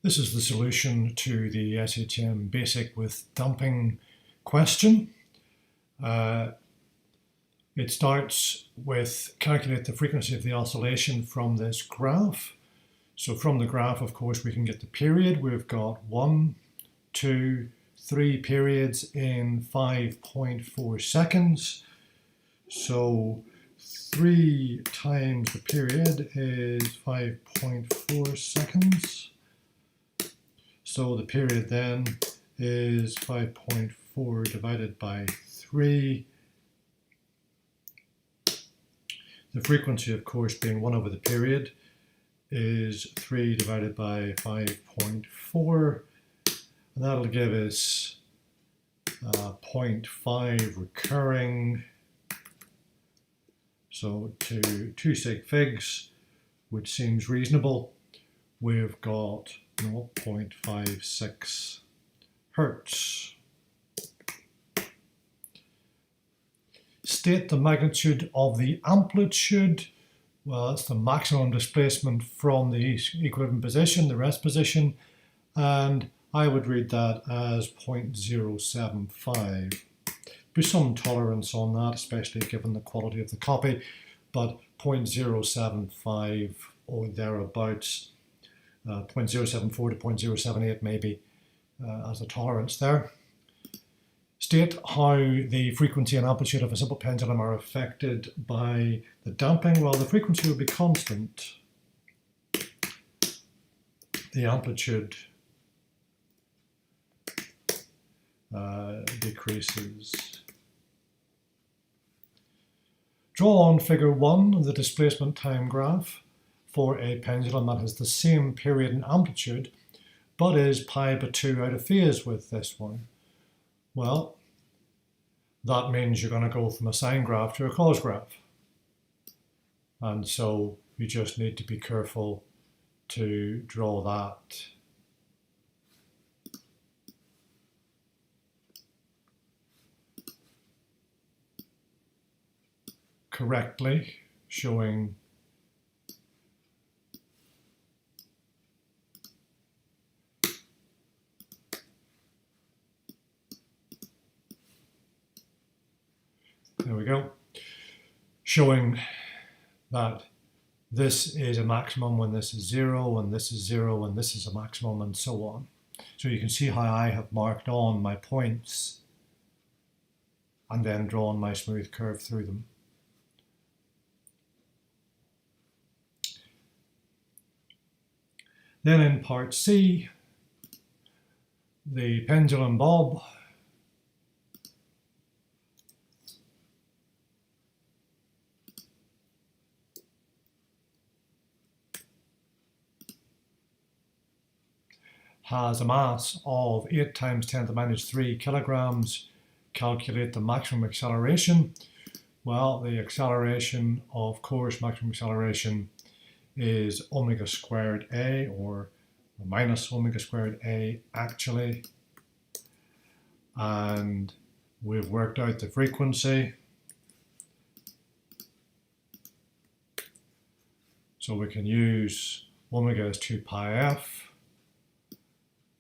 This is the solution to the SHM basic with damping question. It starts with calculate the frequency of the oscillation from this graph. So from the graph, of course, we can get the period. We've got 1, 2, 3 periods in 5.4 seconds. So 3 times the period is 5.4 seconds. So the period then is 5.4 divided by 3. The frequency, of course, being 1 over the period, is 3 divided by 5.4. And that'll give us 0.5 recurring. So to 2 sig figs, which seems reasonable, we've got 0.56 hertz. State the magnitude of the amplitude. Well, that's the maximum displacement from the equilibrium position, the rest position, and I would read that as 0.075. Be some tolerance on that, especially given the quality of the copy, but 0.075 or thereabouts, 0.074 to 0.078 maybe as a tolerance there. State how the frequency and amplitude of a simple pendulum are affected by the damping. Well, the frequency will be constant. The amplitude decreases. Draw on figure 1 the displacement time graph for a pendulum that has the same period and amplitude, but is pi by 2 out of phase with this one. Well, that means you're going to go from a sine graph to a cos graph. And so you just need to be careful to draw that correctly, showing there we go, showing that this is a maximum when this is 0, and this is 0, and this is a maximum, and so on. So you can see how I have marked on my points and then drawn my smooth curve through them. Then in part C, the pendulum bob has a mass of 8 times 10 to the minus 3 kilograms. Calculate the maximum acceleration. Well, the acceleration, of course, maximum acceleration is omega squared a, or minus omega squared a actually. And we've worked out the frequency. So we can use omega as 2 pi f.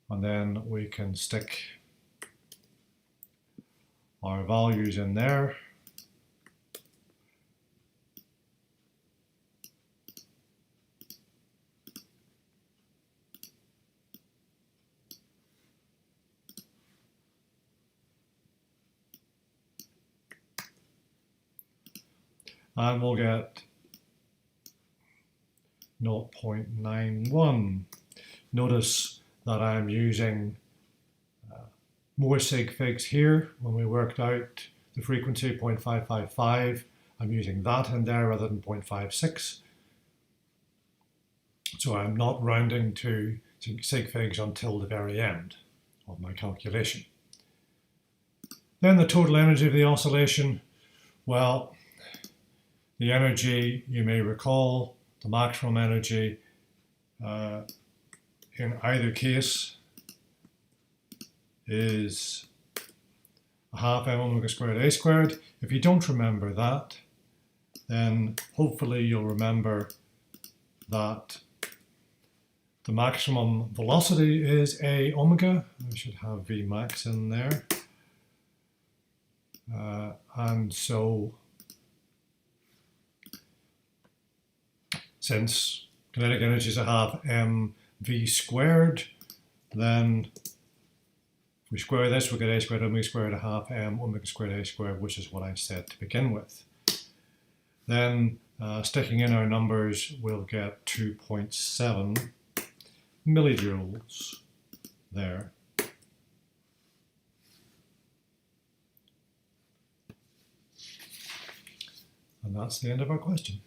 And then we can stick our values in there. And we'll get 0.91. Notice that I'm using more sig figs here. When we worked out the frequency 0.555, I'm using that in there rather than 0.56. So I'm not rounding to sig figs until the very end of my calculation. Then the total energy of the oscillation. Well, the energy, you may recall, the maximum energy in either case is a half m omega squared a squared. If you don't remember that, then hopefully you'll remember that The maximum velocity is A omega. I should have V max in there. And so, since kinetic energy is a half mv squared, then if we square this, we get a squared omega squared a half m omega squared a squared, which is what I said to begin with. Then, sticking in our numbers, we'll get 2.7 millijoules there. And that's the end of our question.